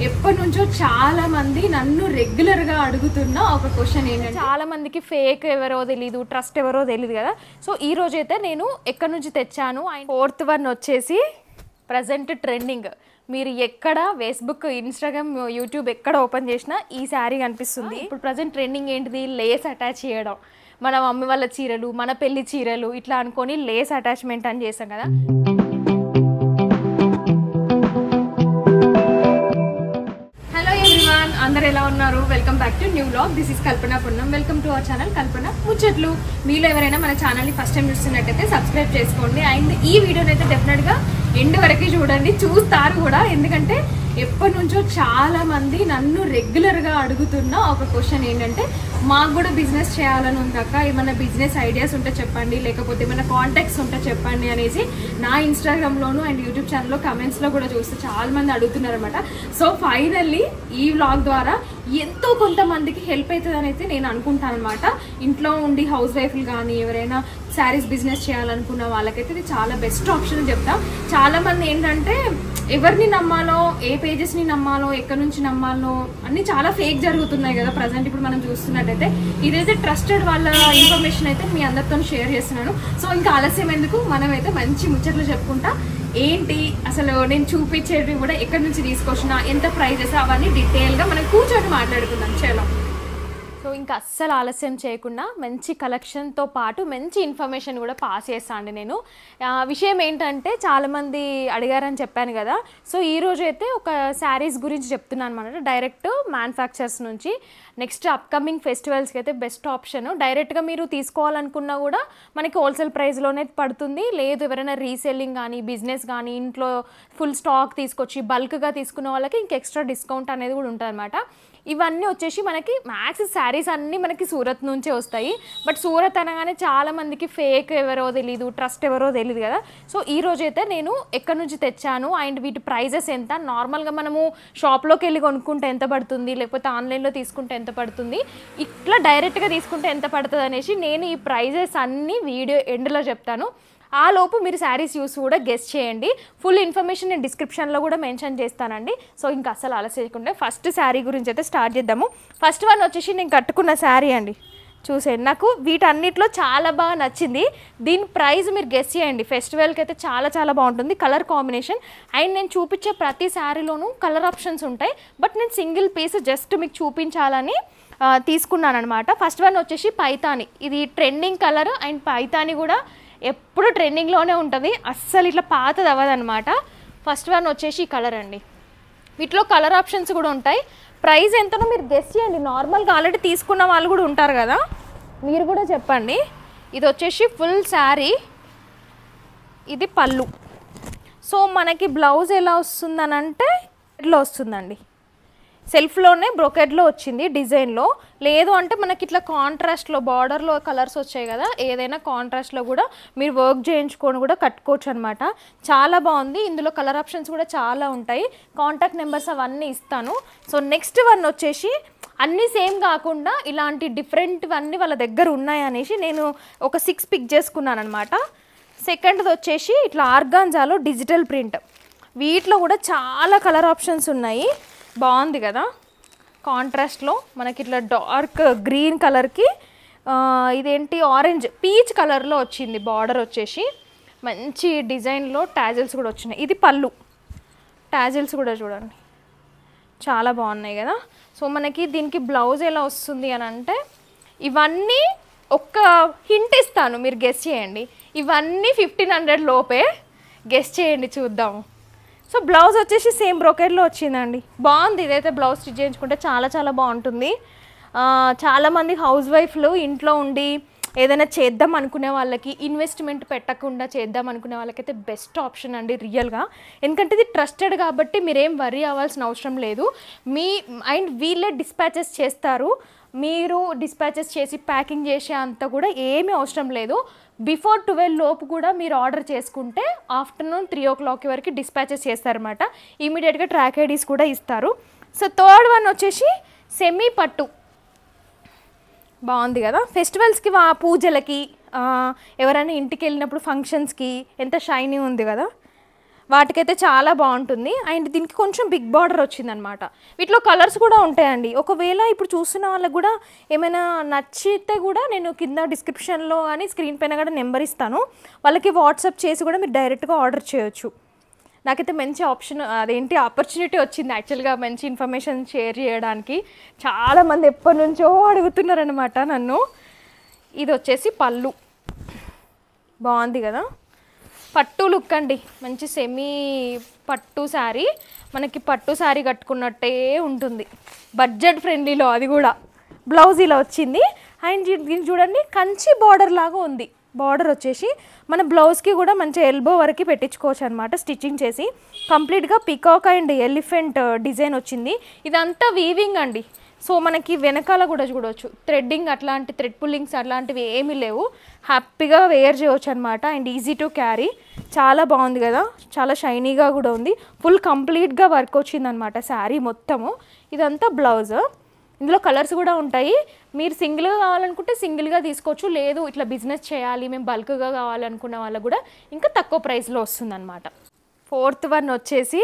ఎప్పటి నుంచో చాలా మంది నన్ను రెగ్యులర్ గా అడుగుతున్న ఒక క్వశ్చన్ ఏంటంటే, చాలా మందికి ఫేక్ ఎవరో తెలియదు, ట్రస్ట్ ఎవరో తెలియదు కదా. సో ఈ రోజు అయితే నేను ఎక్కడి నుంచి తెచ్చాను. ఫోర్త్ వన్ వచ్చేసి ప్రజెంట్ ట్రెండింగ్. మీరు ఎక్కడ ఫేస్బుక్, ఇన్స్టాగ్రామ్, యూట్యూబ్ ఎక్కడ ఓపెన్ చేసినా ఈ శారీ కనిపిస్తుంది. ఇప్పుడు ప్రజెంట్ ట్రెండింగ్ ఏంటిది? లేస్ అటాచ్ చేయడం. మన మమ్మీ వాళ్ళ చీరలు, మన పెళ్లి చీరలు ఇట్లా అనుకొని లేస్ అటాచ్మెంట్ అని చేస్తాం కదా. అందరు ఎలా ఉన్నారు? Welcome back to new vlog. This is Kalpana Punnam. Welcome to our channel Kalpana ముచ్చట్లు. మీలో ఎవరైనా మన ఛానల్ని ఫస్ట్ టైం చూస్తున్నట్టయితే సబ్స్క్రైబ్ చేసుకోండి. అండ్ ఈ వీడియోని అయితే డెఫినెట్గా ఎండ్ వరకు చూడండి, చూస్తారు కూడా. ఎందుకంటే ఎప్పటి నుంచో చాలా మంది నన్ను రెగ్యులర్గా అడుగుతున్న ఒక క్వశ్చన్ ఏంటంటే, మాకు కూడా బిజినెస్ చేయాలని ఉందాక, ఏమైనా బిజినెస్ ఐడియాస్ ఉంటే చెప్పండి, లేకపోతే ఏమైనా కాంటాక్ట్స్ ఉంటే చెప్పండి అనేసి నా ఇన్స్టాగ్రామ్లోను అండ్ యూట్యూబ్ ఛానల్లో కమెంట్స్లో కూడా చూస్తే చాలా మంది అడుగుతున్నారు అనమాట. సో ఫైనల్లీ ఈ వ్లాగ్ ద్వారా ఎంతో కొంతమందికి హెల్ప్ అవుతుంది అనేది నేను అనుకుంటాను అనమాట. ఇంట్లో ఉండి హౌస్ వైఫ్లు కానీ ఎవరైనా శారీస్ బిజినెస్ చేయాలనుకున్న వాళ్ళకైతే ఇది చాలా బెస్ట్ ఆప్షన్ అని చెప్తా. చాలా మంది ఏంటంటే ఎవరిని నమ్మాలో, ఏ పేజెస్ని నమ్మాలో, ఎక్కడి నుంచి నమ్మాలో అన్ని చాలా ఫేక్ జరుగుతున్నాయి కదా ప్రజెంట్. ఇప్పుడు మనం చూస్తున్నట్టయితే ఇదైతే ట్రస్టెడ్ వాళ్ళ ఇన్ఫర్మేషన్ అయితే మీ అందరితో షేర్ చేస్తున్నాను. సో ఇంకా ఆలస్యం ఎందుకు, మనమైతే మంచి ముచ్చట్లు చెప్పుకుంటా. ఏంటి అసలు నేను చూపించేవి కూడా ఎక్కడి నుంచి తీసుకొచ్చినా, ఎంత ప్రైజెస్, అవన్నీ డీటెయిల్గా మనం కూర్చొని మాట్లాడుకుందాం. చలో. సో ఇంకా అస్సలు ఆలస్యం చేయకుండా మంచి కలెక్షన్తో పాటు మంచి ఇన్ఫర్మేషన్ కూడా పాస్ చేస్తాను అండి నేను. విషయం ఏంటంటే చాలామంది అడిగారని చెప్పాను కదా. సో ఈరోజు అయితే ఒక శారీస్ గురించి చెప్తున్నాను అనమాట. డైరెక్ట్ మ్యానుఫ్యాక్చర్స్ నుంచి. నెక్స్ట్ అప్కమింగ్ ఫెస్టివల్స్కి అయితే బెస్ట్ ఆప్షన్. డైరెక్ట్గా మీరు తీసుకోవాలనుకున్నా కూడా మనకి హోల్సేల్ ప్రైస్లోనే పడుతుంది. లేదు ఎవరైనా రీసెల్లింగ్ కానీ, బిజినెస్ కానీ, ఇంట్లో ఫుల్ స్టాక్ తీసుకొచ్చి బల్క్గా తీసుకున్న వాళ్ళకి ఇంక ఎక్స్ట్రా డిస్కౌంట్ అనేది కూడా ఉంటుంది అనమాట. ఇవన్నీ వచ్చేసి మనకి మ్యాక్స్ శారీస్ అన్నీ మనకి సూరత్ నుంచే వస్తాయి. బట్ సూరత్ అనగానే చాలామందికి ఫేక్ ఎవరో తెలీదు, ట్రస్ట్ ఎవరో తెలియదు కదా. సో ఈ రోజైతే నేను ఎక్కడి నుంచి తెచ్చాను అండ్ వీటి ప్రైజెస్ ఎంత, నార్మల్గా మనము షాప్లోకి వెళ్ళి కొనుక్కుంటే ఎంత పడుతుంది, లేకపోతే ఆన్లైన్లో తీసుకుంటే ఎంత పడుతుంది, ఇట్లా డైరెక్ట్గా తీసుకుంటే ఎంత పడుతుంది అనేసి నేను ఈ ప్రైజెస్ అన్నీ వీడియో ఎండ్లో చెప్తాను. ఆ లోపు మీరు శారీస్ యూస్ కూడా గెస్ చేయండి. ఫుల్ ఇన్ఫర్మేషన్ నేను డిస్క్రిప్షన్లో కూడా మెన్షన్ చేస్తానండి. సో ఇంకా అసలు ఆలస్యకుండా ఫస్ట్ శారీ గురించి అయితే స్టార్ట్ చేద్దాము. ఫస్ట్ వన్ వచ్చేసి నేను కట్టుకున్న శారీ అండి. చూసేయండి, నాకు వీటన్నిటిలో చాలా బాగా నచ్చింది. దీని ప్రైస్ మీరు గెస్ చేయండి. ఫెస్టివల్కి అయితే చాలా చాలా బాగుంటుంది కలర్ కాంబినేషన్. అండ్ నేను చూపించే ప్రతి శారీలోనూ కలర్ ఆప్షన్స్ ఉంటాయి. బట్ నేను సింగిల్ పీస్ జస్ట్ మీకు చూపించాలని తీసుకున్నాను అనమాట. ఫస్ట్ వన్ వచ్చేసి పైతాని. ఇది ట్రెండింగ్ కలర్ అండ్ పైతాని కూడా ఎప్పుడు ట్రెండింగ్లోనే ఉంటుంది, అస్సలు ఇట్లా పాతది అవ్వదనమాట. ఫస్ట్ వన్ వచ్చేసి ఈ కలర్ అండి. వీటిలో కలర్ ఆప్షన్స్ కూడా ఉంటాయి. ప్రైస్ ఎంతనో మీరు గెస్ చేయండి. నార్మల్గా ఆల్రెడీ తీసుకున్న వాళ్ళు కూడా ఉంటారు కదా, మీరు కూడా చెప్పండి. ఇది వచ్చేసి ఫుల్ శారీ, ఇది పళ్ళు. సో మనకి బ్లౌజ్ ఎలా వస్తుందనంటే ఇట్లా వస్తుందండి. సెల్ఫ్లోనే బ్రొకెట్లో వచ్చింది డిజైన్లో. లేదు అంటే మనకి ఇట్లా కాంట్రాస్ట్లో బార్డర్లో కలర్స్ వచ్చాయి కదా, ఏదైనా కాంట్రాస్ట్లో కూడా మీరు వర్క్ చేయించుకొని కూడా కట్టుకోవచ్చు అనమాట. చాలా బాగుంది. ఇందులో కలర్ ఆప్షన్స్ కూడా చాలా ఉంటాయి. కాంటాక్ట్ నెంబర్స్ అవన్నీ ఇస్తాను. సో నెక్స్ట్ వన్ వచ్చేసి అన్నీ సేమ్ కాకుండా ఇలాంటి డిఫరెంట్ అన్నీ వాళ్ళ దగ్గర ఉన్నాయి అనేసి నేను ఒక 6 పిక్ చేసుకున్నాను అనమాట. సెకండ్ది వచ్చేసి ఇట్లా ఆర్గాంజాలో డిజిటల్ ప్రింట్. వీటిలో కూడా చాలా కలర్ ఆప్షన్స్ ఉన్నాయి. బాగుంది కదా, కాంట్రాస్ట్లో మనకి ఇట్లా డార్క్ గ్రీన్ కలర్కి ఇదేంటి ఆరెంజ్ పీచ్ కలర్లో వచ్చింది. బార్డర్ వచ్చేసి మంచి డిజైన్లో టాజిల్స్ కూడా వచ్చినాయి. ఇది పళ్ళు. టాజిల్స్ కూడా చూడండి చాలా బాగున్నాయి కదా. సో మనకి దీనికి బ్లౌజ్ ఎలా వస్తుంది అని అంటే, ఇవన్నీ ఒక్క హింట్ ఇస్తాను, మీరు గెస్ చేయండి. ఇవన్నీ 1500 లోపే. గెస్ చేయండి చూద్దాము. సో బ్లౌజ్ వచ్చేసి సేమ్ బ్రోకెట్లో వచ్చిందండి. బాగుంది. ఇదైతే బ్లౌజ్ స్టిచ్ చేయించుకుంటే చాలా చాలా బాగుంటుంది. చాలామంది హౌస్ వైఫ్లు ఇంట్లో ఉండి ఏదైనా చేద్దాం అనుకునే వాళ్ళకి, ఇన్వెస్ట్మెంట్ పెట్టకుండా చేద్దాం అనుకునే వాళ్ళకైతే బెస్ట్ ఆప్షన్ అండి రియల్గా. ఎందుకంటే ఇది ట్రస్టెడ్ కాబట్టి మీరేం వరీ అవ్వాల్సిన అవసరం లేదు. అండ్ వీళ్ళే డిస్పాచెస్ చేస్తారు. మీరు డిస్పాచెస్ చేసి ప్యాకింగ్ చేసే అంత కూడా ఏమీ అవసరం లేదు. బిఫోర్ 12 లోపు కూడా మీరు ఆర్డర్ చేసుకుంటే ఆఫ్టర్నూన్ 3 o'clock వరకు డిస్పాచెస్ చేస్తారన్నమాట. ఇమీడియట్గా ట్రాక్ ఐడీస్ కూడా ఇస్తారు. సో థర్డ్ వన్ వచ్చేసి సెమీ పట్టు. బాగుంది కదా, ఫెస్టివల్స్కి పూజలకి ఎవరైనా ఇంటికి వెళ్ళినప్పుడు ఫంక్షన్స్కి ఎంత షైనీ ఉంది కదా. వాటికైతే చాలా బాగుంటుంది. అండ్ దీనికి కొంచెం బిగ్ బార్డర్ వచ్చిందనమాట. వీటిలో కలర్స్ కూడా ఉంటాయండి. ఒకవేళ ఇప్పుడు చూస్తున్న వాళ్ళకి కూడా ఏమైనా నచ్చితే కూడా నేను కింద డిస్క్రిప్షన్లో కానీ స్క్రీన్ పైన కూడా నెంబర్ ఇస్తాను, వాళ్ళకి వాట్సాప్ చేసి కూడా మీరు డైరెక్ట్గా ఆర్డర్ చేయొచ్చు. నాకైతే మంచి ఆపర్చునిటీ వచ్చింది యాక్చువల్గా మంచి ఇన్ఫర్మేషన్ షేర్ చేయడానికి. చాలామంది ఎప్పటి నుంచో అడుగుతున్నారనమాట నన్ను. ఇది వచ్చేసి పళ్ళు, బాగుంది కదా, పట్టు లుక్ అండి, మంచి సెమీ పట్టు శారీ. మనకి పట్టు శారీ కట్టుకున్నట్టే ఉంటుంది, బడ్జెట్ ఫ్రెండ్లీలో. అది కూడా బ్లౌజ్ ఇలా వచ్చింది. అండ్ దీన్ని చూడండి, కంచి బార్డర్ లాగా ఉంది. బార్డర్ వచ్చేసి మన బ్లౌజ్కి కూడా మంచి ఎల్బో వరకు పెట్టించుకోవచ్చు అనమాట స్టిచ్చింగ్ చేసి. కంప్లీట్గా పికాక్ అండ్ ఎలిఫెంట్ డిజైన్ వచ్చింది. ఇదంతా వీవింగ్ అండి. సో మనకి వెనకాల కూడా చూడవచ్చు, థ్రెడ్డింగ్ అట్లాంటి థ్రెడ్ పుల్లింగ్స్ అట్లాంటివి ఏమీ లేవు. హ్యాపీగా వేర్ చేయవచ్చు అనమాట. And easy to carry. చాలా బాగుంది కదా, చాలా షైనీగా కూడా ఉంది. ఫుల్ కంప్లీట్గా వర్క్ వచ్చిందనమాట శారీ మొత్తము. ఇదంతా బ్లౌజ్. ఇందులో కలర్స్ కూడా ఉంటాయి. మీరు సింగిల్గా కావాలనుకుంటే సింగిల్గా తీసుకోవచ్చు, లేదు ఇట్లా బిజినెస్ చేయాలి మేము బల్క్గా కావాలనుకున్న వాళ్ళకు కూడా ఇంకా తక్కువ ప్రైస్లో వస్తుందన్నమాట. 4th వన్ వచ్చేసి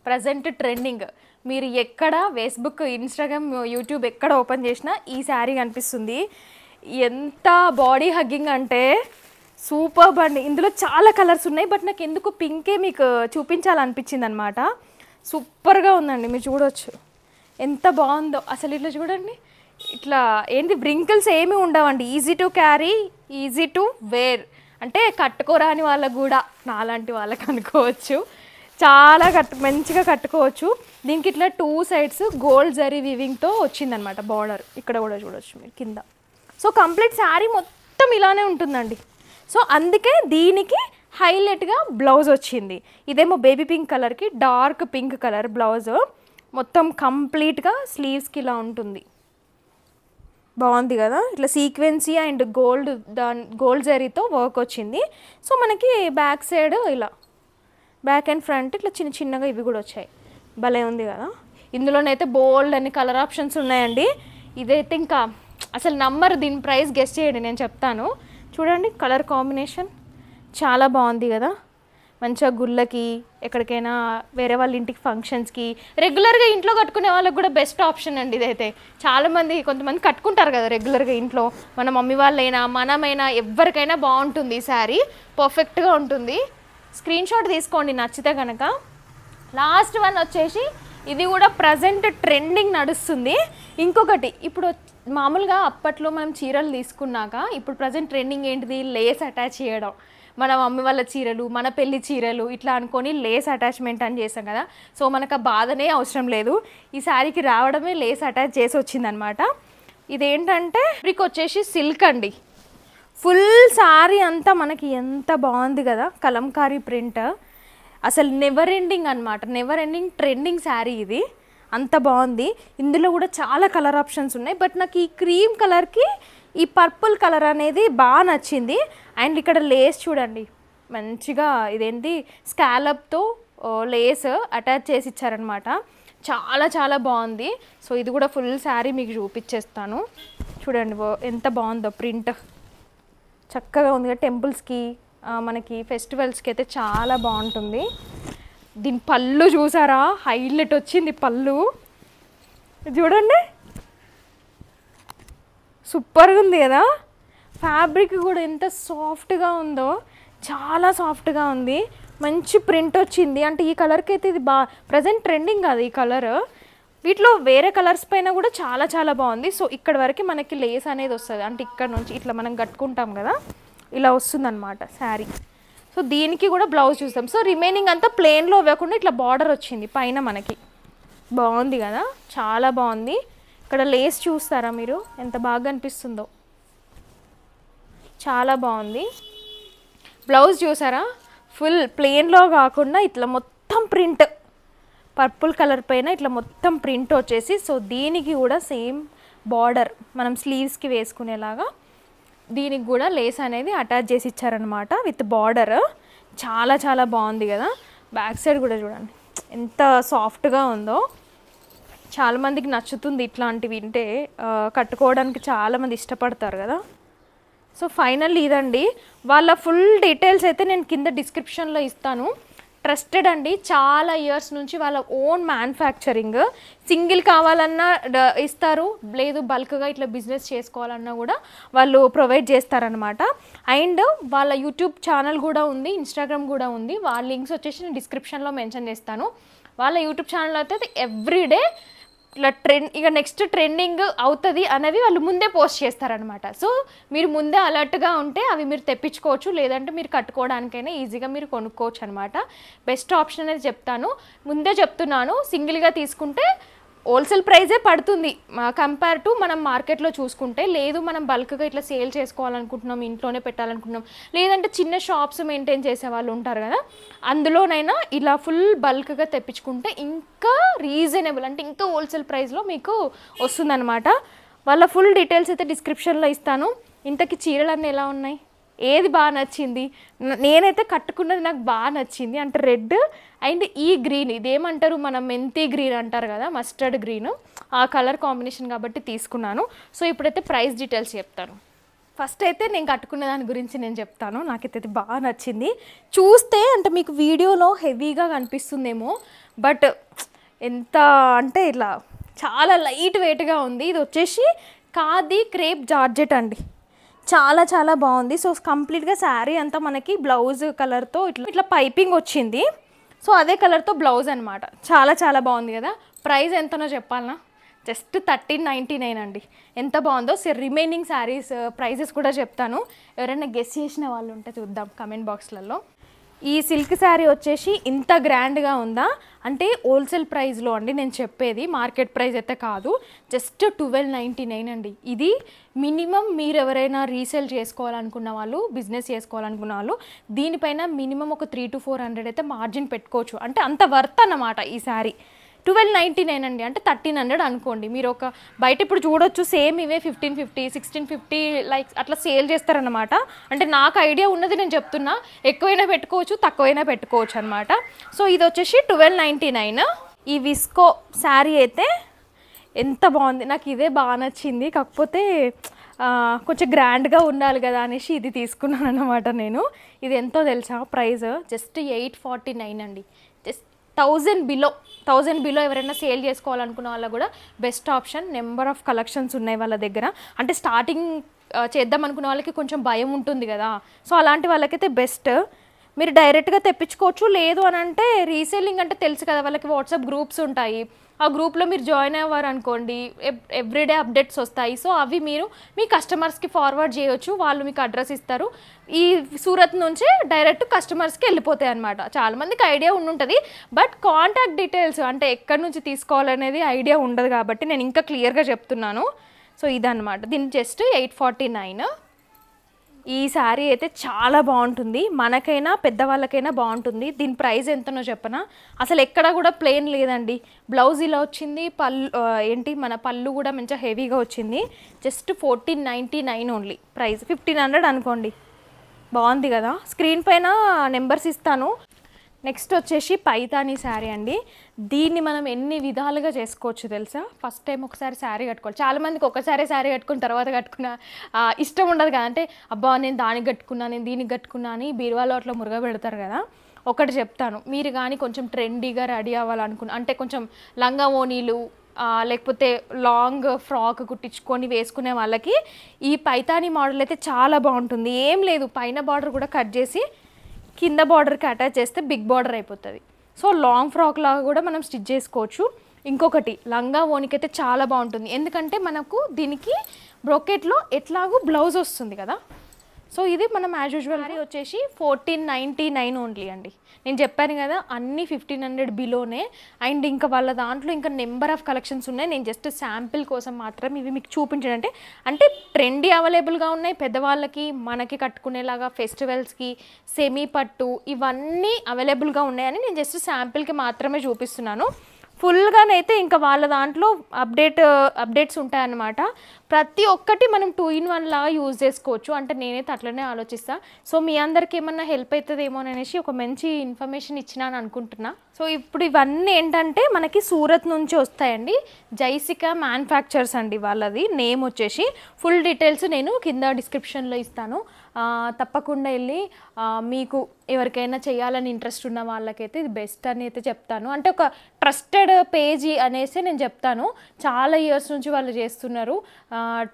ప్రజెంట్ ట్రెండింగ్. మీరు ఎక్కడ ఫేస్బుక్, ఇన్స్టాగ్రామ్, యూట్యూబ్ ఎక్కడ ఓపెన్ చేసినా ఈ శారీ కనిపిస్తుంది. ఎంత బాడీ హగ్గింగ్ అంటే సూపర్బ్ అండి. ఇందులో చాలా కలర్స్ ఉన్నాయి, బట్ నాకు ఎందుకు పింకే మీకు చూపించాలనిపించింది అనమాట. సూపర్గా ఉందండి, మీరు చూడవచ్చు ఎంత బాగుందో అసలు. ఇట్లా చూడండి, ఇట్లా ఏంటి బ్రింకిల్స్ ఏమీ ఉండవండి. Easy to carry, easy to wear. అంటే కట్టుకోరాని వాళ్ళకు కూడా నాలాంటి వాళ్ళకి అనుకోవచ్చు, చాలా మంచిగా కట్టుకోవచ్చు. దీనికి ఇట్లా 2 sides గోల్డ్ జరీ వీవింగ్తో వచ్చిందనమాట బార్డర్. ఇక్కడ కూడా చూడవచ్చు మీరు కింద. సో కంప్లీట్ శారీ మొత్తం ఇలానే ఉంటుందండి. సో అందుకే దీనికి హైలైట్గా బ్లౌజ్ వచ్చింది. ఇదేమో బేబీ పింక్ కలర్కి డార్క్ పింక్ కలర్ బ్లౌజ్. మొత్తం కంప్లీట్గా స్లీవ్స్కి ఇలా ఉంటుంది. బాగుంది కదా, ఇట్లా సీక్వెన్సీ అండ్ గోల్డ్ జరీతో వర్క్ వచ్చింది. సో మనకి బ్యాక్ సైడ్ ఇలా బ్యాక్ అండ్ ఫ్రంట్ ఇట్లా చిన్న చిన్నగా ఇవి కూడా వచ్చాయి. భలే ఉంది కదా. ఇందులోనైతే బోల్డ్ అన్ని కలర్ ఆప్షన్స్ ఉన్నాయండి. ఇదైతే ఇంకా అసలు నంబర్, దీని ప్రైస్ గెస్ చేయండి, నేను చెప్తాను. చూడండి కలర్ కాంబినేషన్ చాలా బాగుంది కదా. మంచిగా గుళ్ళకి, ఎక్కడికైనా వేరే వాళ్ళ ఇంటికి ఫంక్షన్స్కి, రెగ్యులర్గా ఇంట్లో కట్టుకునే వాళ్ళకి కూడా బెస్ట్ ఆప్షన్ అండి ఇదైతే. చాలామంది కొంతమంది కట్టుకుంటారు కదా రెగ్యులర్గా ఇంట్లో, మన మమ్మీ వాళ్ళైనా మనమైనా ఎవరికైనా బాగుంటుంది ఈ శారీ, పర్ఫెక్ట్గా ఉంటుంది. స్క్రీన్ షాట్ తీసుకోండి నచ్చితే కనుక. లాస్ట్ వన్ వచ్చేసి ఇది కూడా ప్రజెంట్ ట్రెండింగ్ నడుస్తుంది. ఇంకొకటి, ఇప్పుడు మామూలుగా అప్పట్లో మనం చీరలు తీసుకున్నాక ఇప్పుడు ప్రజెంట్ ట్రెండింగ్ ఏంటిది, లేస్ అటాచ్ చేయడం. మన మమ్మీ వాళ్ళ చీరలు, మన పెళ్లి చీరలు ఇట్లా అనుకొని లేస్ అటాచ్మెంట్ అని చేస్తాం కదా. సో మనకు ఆ బాధనే అవసరం లేదు, ఈ శారీకి రావడమే లేస్ అటాచ్ చేసి వచ్చిందనమాట. ఇదేంటంటే ఫ్యాబ్రిక్ వచ్చేసి సిల్క్ అండి. ఫుల్ శారీ అంతా మనకి ఎంత బాగుంది కదా, కలంకారీ ప్రింట్. అసలు నెవర్ ఎండింగ్ అనమాట, నెవర్ ఎండింగ్ ట్రెండింగ్ శారీ ఇది. అంత బాగుంది. ఇందులో కూడా చాలా కలర్ ఆప్షన్స్ ఉన్నాయి, బట్ నాకు ఈ క్రీమ్ కలర్కి ఈ పర్పుల్ కలర్ అనేది బాగా నచ్చింది. అండ్ ఇక్కడ లేస్ చూడండి మంచిగా, ఇదేంటి స్కాలప్తో లేస్ అటాచ్ చేసి ఇచ్చారనమాట. చాలా చాలా బాగుంది. సో ఇది కూడా ఫుల్ శారీ మీకు చూపించేస్తాను. చూడండి ఎంత బాగుందో ప్రింట్, చక్కగా ఉంది కదా. టెంపుల్స్కి, మనకి ఫెస్టివల్స్కి అయితే చాలా బాగుంటుంది. దీని పళ్ళు చూసారా, హైలైట్ వచ్చింది పళ్ళు. చూడండి సూపర్గా ఉంది కదా. ఫ్యాబ్రిక్ కూడా ఎంత సాఫ్ట్గా ఉందో, చాలా సాఫ్ట్గా ఉంది. మంచి ప్రింట్ వచ్చింది. అంటే ఈ కలర్కి అయితే ఇది ప్రజెంట్ ట్రెండింగ్ కాదు ఈ కలర్. వీటిలో వేరే కలర్స్ పైన కూడా చాలా చాలా బాగుంది. సో ఇక్కడ వరకు మనకి లేస్ అనేది వస్తుంది, అంటే ఇక్కడ నుంచి ఇట్లా మనం కట్టుకుంటాం కదా, ఇలా వస్తుందన్నమాట శారీ. సో దీనికి కూడా బ్లౌజ్ చూస్తాం. సో రిమైనింగ్ అంతా ప్లెయిన్లో ఇవ్వకుండా ఇట్లా బార్డర్ వచ్చింది పైన మనకి. బాగుంది కదా, చాలా బాగుంది. ఇక్కడ లేస్ చూస్తారా మీరు ఎంత బాగా అనిపిస్తుందో, చాలా బాగుంది. బ్లౌజ్ చూసారా, ఫుల్ ప్లెయిన్లో కాకుండా ఇట్లా మొత్తం ప్రింట్, పర్పుల్ కలర్ పైన ఇట్లా మొత్తం ప్రింట్ వచ్చేసి. సో దీనికి కూడా సేమ్ బార్డర్ మనం స్లీవ్స్కి వేసుకునేలాగా దీనికి కూడా లేస్ అనేది అటాచ్ చేసి ఇచ్చారనమాట విత్ బార్డర్. చాలా చాలా బాగుంది కదా. బ్యాక్ సైడ్ కూడా చూడండి ఎంత సాఫ్ట్గా ఉందో. చాలామందికి నచ్చుతుంది ఇట్లాంటివి, వింటే కట్టుకోవడానికి చాలామంది ఇష్టపడతారు కదా. సో ఫైనల్ ఇదండి. వాళ్ళ ఫుల్ డీటెయిల్స్ అయితే నేను కింద డిస్క్రిప్షన్లో ఇస్తాను. ట్రస్టెడ్ అండి, చాలా ఇయర్స్ నుంచి వాళ్ళ ఓన్ మ్యానుఫ్యాక్చరింగ్. సింగిల్ కావాలన్నా ఇస్తారు, లేదు బల్క్గా ఇట్లా బిజినెస్ చేసుకోవాలన్నా కూడా వాళ్ళు ప్రొవైడ్ చేస్తారనమాట. అండ్ వాళ్ళ యూట్యూబ్ ఛానల్ కూడా ఉంది, ఇన్స్టాగ్రామ్ కూడా ఉంది. వాళ్ళ లింక్స్ వచ్చేసి నేను డిస్క్రిప్షన్లో మెన్షన్ చేస్తాను. వాళ్ళ యూట్యూబ్ ఛానల్ అయితే ఎవ్రీడే ఇట్లా ఇక నెక్స్ట్ ట్రెండింగ్ అవుతుంది అనేవి వాళ్ళు ముందే పోస్ట్ చేస్తారనమాట. సో మీరు ముందే అలర్ట్గా ఉంటే అవి మీరు తెప్పించుకోవచ్చు, లేదంటే మీరు కట్టుకోవడానికైనా ఈజీగా మీరు కొనుక్కోవచ్చు అనమాట. బెస్ట్ ఆప్షన్ అనేది చెప్తాను, ముందే చెప్తున్నాను. సింగిల్గా తీసుకుంటే హోల్సేల్ ప్రైజే పడుతుంది కంపేర్ టు మనం మార్కెట్లో చూసుకుంటే. లేదు మనం బల్క్గా ఇట్లా సేల్ చేసుకోవాలనుకుంటున్నాం, ఇంట్లోనే పెట్టాలనుకుంటున్నాం, లేదంటే చిన్న షాప్స్ మెయింటైన్ చేసే వాళ్ళు ఉంటారు కదా, అందులోనైనా ఇలా ఫుల్ బల్క్గా తెప్పించుకుంటే ఇంకా రీజనబుల్, అంటే ఇంకా హోల్సేల్ ప్రైస్లో మీకు వస్తుందన్నమాట. వాళ్ళ ఫుల్ డీటెయిల్స్ అయితే డిస్క్రిప్షన్లో ఇస్తాను. ఇంతకీ చీరలన్నీ ఎలా ఉన్నాయి, ఏది బాగా నచ్చింది? నేనైతే కట్టుకున్నది నాకు బాగా నచ్చింది, అంటే రెడ్ అండ్ ఈ గ్రీన్, ఇదేమంటారు మనం మెంతి గ్రీన్ అంటారు కదా, మస్టర్డ్ గ్రీన్, ఆ కలర్ కాంబినేషన్ కాబట్టి తీసుకున్నాను. సో ఇప్పుడైతే ప్రైస్ డీటెయిల్స్ చెప్తాను. ఫస్ట్ అయితే నేను కట్టుకున్న దాని గురించి నేను చెప్తాను. నాకైతే బాగా నచ్చింది. చూస్తే అంటే మీకు వీడియోలో హెవీగా కనిపిస్తుందేమో, బట్ ఎంత అంటే ఇట్లా చాలా లైట్ వెయిట్గా ఉంది. ఇది వచ్చేసి ఖాదీ క్రేప్ జార్జెట్ అండి, చాలా చాలా బాగుంది. సో కంప్లీట్గా శారీ అంతా మనకి బ్లౌజ్ కలర్తో ఇట్లా పైపింగ్ వచ్చింది. సో అదే కలర్తో బ్లౌజ్ అనమాట. చాలా చాలా బాగుంది కదా. ప్రైస్ ఎంతనో చెప్పాలనా, జస్ట్ 1399 అండి. ఎంత బాగుందో. సో రిమైనింగ్ శారీస్ ప్రైజెస్ కూడా చెప్తాను, ఎవరైనా గెస్ చేసిన వాళ్ళు ఉంటే చూద్దాం కమెంట్ బాక్స్లలో. ఈ సిల్క్ శారీ వచ్చేసి ఇంత గ్రాండ్గా ఉందా అంటే హోల్సేల్ ప్రైస్లో అండి నేను చెప్పేది, మార్కెట్ ప్రైస్ అయితే కాదు. జస్ట్ 1299 అండి. ఇది మినిమం మీరు ఎవరైనా రీసేల్ చేసుకోవాలనుకున్న వాళ్ళు, బిజినెస్ చేసుకోవాలనుకున్న వాళ్ళు దీనిపైన మినిమం ఒక 300 to 400 అయితే మార్జిన్ పెట్టుకోవచ్చు. అంటే అంత వర్త్ అన్నమాట ఈ శారీ. 1299 అండి, అంటే 1300 అనుకోండి. మీరు ఒక బయట ఇప్పుడు చూడొచ్చు సేమ్ ఇవే 1550, 1650 లైక్ అట్లా సేల్ చేస్తారనమాట. అంటే నాకు ఐడియా ఉన్నది నేను చెప్తున్నా, ఎక్కువైనా పెట్టుకోవచ్చు, తక్కువైనా పెట్టుకోవచ్చు అనమాట. సో ఇది వచ్చేసి 1299. ఈ విస్కో శారీ అయితే ఎంత బాగుంది, నాకు ఇదే బాగా నచ్చింది. కాకపోతే కొంచెం గ్రాండ్గా ఉండాలి కదా అనేసి ఇది తీసుకున్నాను అనమాట నేను. ఇది ఎంతో తెలుసా ప్రైస్, జస్ట్ 849 అండి. జస్ట్ 1000 బిలో ఎవరైనా సేల్ చేసుకోవాలనుకున్న వాళ్ళకు కూడా best option. Number of collections ఉన్నాయి వాళ్ళ దగ్గర. అంటే స్టార్టింగ్ చేద్దాం అనుకున్న వాళ్ళకి కొంచెం భయం ఉంటుంది కదా, సో అలాంటి వాళ్ళకైతే బెస్ట్. మీరు డైరెక్ట్గా తెప్పించుకోవచ్చు, లేదు అని అంటే రీసేలింగ్ అంటే తెలుసు కదా, వాళ్ళకి వాట్సాప్ గ్రూప్స్ ఉంటాయి. ఆ గ్రూప్లో మీరు జాయిన్ అయ్యారు అనుకోండి, ఎవ్రీడే అప్డేట్స్ వస్తాయి. సో అవి మీరు మీ కస్టమర్స్కి ఫార్వర్డ్ చేయొచ్చు, వాళ్ళు మీకు అడ్రస్ ఇస్తారు. ఈ సూరత్ నుంచే డైరెక్ట్ కస్టమర్స్కి వెళ్ళిపోతాయి అనమాట. చాలామందికి ఐడియా ఉంటుంది, బట్ కాంటాక్ట్ డీటెయిల్స్ అంటే ఎక్కడి నుంచి తీసుకోవాలనేది ఐడియా ఉండదు కాబట్టి నేను ఇంకా క్లియర్గా చెప్తున్నాను. సో ఇదన్నమాట. దీని జస్ట్ 849. ఈ శారీ అయితే చాలా బాగుంటుంది, మనకైనా పెద్దవాళ్ళకైనా బాగుంటుంది. దీని ప్రైస్ ఎంతనో చెప్పనా, అసలు ఎక్కడ కూడా ప్లెయిన్ లేదండి. బ్లౌజ్ ఇలా వచ్చింది, మన పళ్ళు కూడా మంచిగా హెవీగా వచ్చింది. Just 1499 only. ప్రైస్ 1500 అనుకోండి. బాగుంది కదా. స్క్రీన్ పైన నెంబర్స్ ఇస్తాను. నెక్స్ట్ వచ్చేసి పైతానీ శారీ అండి. దీన్ని మనం ఎన్ని విధాలుగా చేసుకోవచ్చు తెలుసా. ఫస్ట్ టైం ఒకసారి శారీ కట్టుకోవాలి. చాలామందికి ఒకసారి శారీ కట్టుకున్న తర్వాత కట్టుకున్న ఇష్టం ఉండదు కదా, అంటే అబ్బా నేను దానికి కట్టుకున్నా, నేను దీనికి కట్టుకున్నా అని బీరువాలో అట్లా మురుగ పెడతారు కదా. ఒకటి చెప్తాను, మీరు కానీ కొంచెం ట్రెండీగా రెడీ అవ్వాలనుకున్న, అంటే కొంచెం లంగా ఓనీలు లేకపోతే లాంగ్ ఫ్రాక్ కుట్టించుకొని వేసుకునే వాళ్ళకి ఈ పైతానీ మోడల్ అయితే చాలా బాగుంటుంది. ఏం లేదు, పైన బార్డర్ కూడా కట్ చేసి కింద బార్డర్కి అటాచ్ చేస్తే బిగ్ బార్డర్ అయిపోతుంది. సో లాంగ్ ఫ్రాక్ లాగా కూడా మనం స్టిచ్ చేసుకోవచ్చు. ఇంకొకటి లంగా ఓనికైతే చాలా బాగుంటుంది, ఎందుకంటే మనకు దీనికి బ్రోకెట్లో ఎట్లాగూ బ్లౌజ్ వస్తుంది కదా. సో ఇది మనం యాజ్ యూజువల్ వచ్చేసి 1499 ఓన్లీ అండి. నేను చెప్పాను కదా అన్నీ 1500 బిలోనే. అండ్ ఇంకా వాళ్ళ దాంట్లో ఇంకా నెంబర్ ఆఫ్ కలెక్షన్స్ ఉన్నాయి. నేను జస్ట్ శాంపిల్ కోసం మాత్రం ఇవి మీకు చూపించడంటే, అంటే ట్రెండీ అవైలబుల్గా ఉన్నాయి పెద్దవాళ్ళకి, మనకి కట్టుకునేలాగా ఫెస్టివల్స్కి సెమీ పట్టు ఇవన్నీ అవైలబుల్గా ఉన్నాయని నేను జస్ట్ శాంపిల్కి మాత్రమే చూపిస్తున్నాను. ఫుల్గానైతే ఇంకా వాళ్ళ దాంట్లో అప్డేట్స్ ఉంటాయన్నమాట. ప్రతి ఒక్కటి మనం 2-in-1 లాగా యూజ్ చేసుకోవచ్చు. అంటే నేనైతే అట్లనే ఆలోచిస్తాను. సో మీ అందరికి ఏమన్నా హెల్ప్ అవుతుందేమో అనేసి ఒక మంచి ఇన్ఫర్మేషన్ ఇచ్చినాను అనుకుంటున్నా. సో ఇప్పుడు ఇవన్నీ ఏంటంటే మనకి సూరత్ నుంచి వస్తాయండి. జైసికా మ్యానుఫ్యాక్చర్స్ అండి వాళ్ళది నేమ్ వచ్చేసి. ఫుల్ డీటెయిల్స్ నేను కింద డిస్క్రిప్షన్లో ఇస్తాను. తప్పకుండా వెళ్ళి మీకు ఎవరికైనా చేయాలని ఇంట్రెస్ట్ ఉన్న వాళ్ళకైతే ఇది బెస్ట్ అని అయితే చెప్తాను. అంటే ఒక ట్రస్టెడ్ పేజీ అనేసి నేను చెప్తాను. చాలా ఇయర్స్ నుంచి వాళ్ళు చేస్తున్నారు.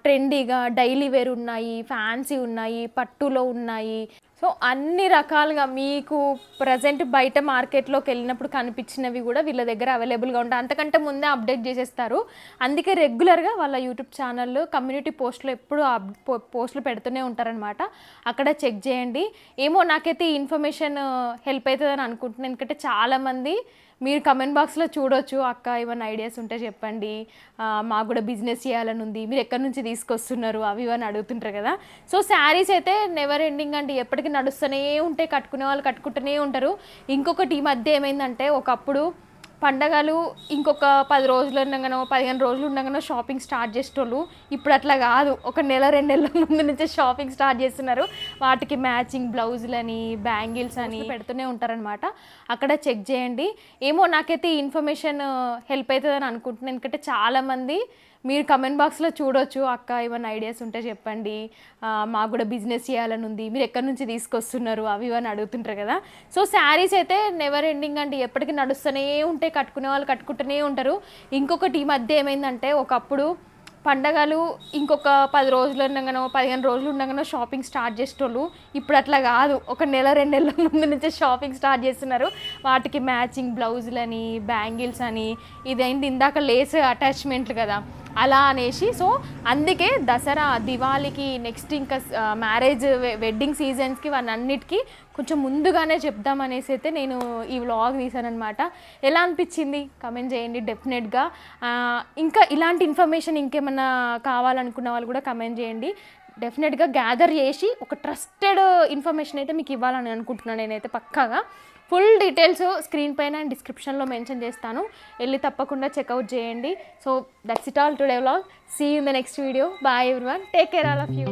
ట్రెండీగా డైలీ వేర్ ఉన్నాయి, ఫ్యాన్సీ ఉన్నాయి, పట్టులో ఉన్నాయి. సో అన్ని రకాలుగా మీకు ప్రజెంట్ బయట మార్కెట్లోకి వెళ్ళినప్పుడు కనిపించినవి కూడా వీళ్ళ దగ్గర అవైలబుల్గా ఉంటాయి. అంతకంటే ముందే అప్డేట్ చేసేస్తారు. అందుకే రెగ్యులర్గా వాళ్ళ యూట్యూబ్ ఛానల్ కమ్యూనిటీ పోస్ట్లో ఎప్పుడు పోస్టులు పెడుతూనే ఉంటారనమాట. అక్కడ చెక్ చేయండి. ఏమో నాకైతే ఈ ఇన్ఫర్మేషన్ హెల్ప్ అవుతుందని అనుకుంటున్నాను. ఎందుకంటే చాలామంది మీరు కమెంట్ బాక్స్లో చూడొచ్చు, అక్క ఏమైనా ఐడియాస్ ఉంటే చెప్పండి, మాకు కూడా బిజినెస్ చేయాలని ఉంది, మీరు ఎక్కడి నుంచి తీసుకొస్తున్నారు అవి ఇవన్నీ అడుగుతుంటారు కదా. సో శారీస్ అయితే నెవర్ ఎండింగ్ అండి, ఎప్పటికీ నడుస్తూనే ఉంటే కట్టుకునే వాళ్ళు కట్టుకుంటూనే ఉంటారు. ఇంకొకటి ఈ మధ్య ఏమైందంటే, ఒకప్పుడు పండగలు ఇంకొక 10 రోజులు ఉండగానో 15 రోజులు ఉండగానో షాపింగ్ స్టార్ట్ చేసేటోళ్ళు. ఇప్పుడు అట్లా కాదు, ఒక నెల 2 నెలల ముందు నుంచే షాపింగ్ స్టార్ట్ చేస్తున్నారు. వాటికి మ్యాచింగ్ బ్లౌజులని, బ్యాంగిల్స్ అని పెడుతూనే ఉంటారనమాట. అక్కడ చెక్ చేయండి. ఏమో నాకైతే ఈ ఇన్ఫర్మేషన్ హెల్ప్ అవుతుందని అనుకుంటున్నాను. ఎందుకంటే చాలామంది మీరు కమెంట్ బాక్స్లో చూడొచ్చు, అక్క ఏమైనా ఐడియాస్ ఉంటే చెప్పండి, మాకు కూడా బిజినెస్ చేయాలని ఉంది, మీరు ఎక్కడి నుంచి తీసుకొస్తున్నారు అవి ఇవన్నీ అడుగుతుంటారు కదా. సో శారీస్ అయితే నెవర్ ఎండింగ్ అండి, ఎప్పటికీ నడుస్తూనే ఉంటే కట్టుకునే వాళ్ళు కట్టుకుంటూనే ఉంటారు. ఇంకొకటి ఈ మధ్య ఏమైందంటే, ఒకప్పుడు పండగలు ఇంకొక 10 రోజులు ఉండగానో 15 రోజులు ఉండగానో షాపింగ్ స్టార్ట్ చేసేటోళ్ళు. ఇప్పుడు అట్లా కాదు, ఒక నెల 2 నెలల ముందు నుంచే షాపింగ్ స్టార్ట్ చేస్తున్నారు. వాటికి మ్యాచింగ్ బ్లౌజులని, బ్యాంగిల్స్ అని, ఇదైంది ఇందాక లేస్ అటాచ్మెంట్లు కదా అలా అనేసి. సో అందుకే దసరా, దివాళీకి, నెక్స్ట్ ఇంకా మ్యారేజ్, వెడ్డింగ్ సీజన్స్కి అన్నిటికీ కొంచెం ముందుగానే చెప్దామనేసి అయితే నేను ఈ వ్లాగ్ తీసానమాట. ఎలా అనిపించింది కమెంట్ చేయండి డెఫినెట్గా. ఇంకా ఇలాంటి ఇన్ఫర్మేషన్ ఇంకేమన్నా కావాలనుకున్న వాళ్ళు కూడా కమెంట్ చేయండి. డెఫినెట్గా గ్యాదర్ చేసి ఒక ట్రస్టెడ్ ఇన్ఫర్మేషన్ అయితే మీకు ఇవ్వాలని అనుకుంటున్నాను నేనైతే పక్కాగా. ఫుల్ డీటెయిల్స్ స్క్రీన్ పైన అండ్ డిస్క్రిప్షన్లో మెన్షన్ చేస్తాను, వెళ్ళి తప్పకుండా చెక్అవుట్ చేయండి. So that's it all today vlog. See you in the next video. Bye everyone, take care all of you.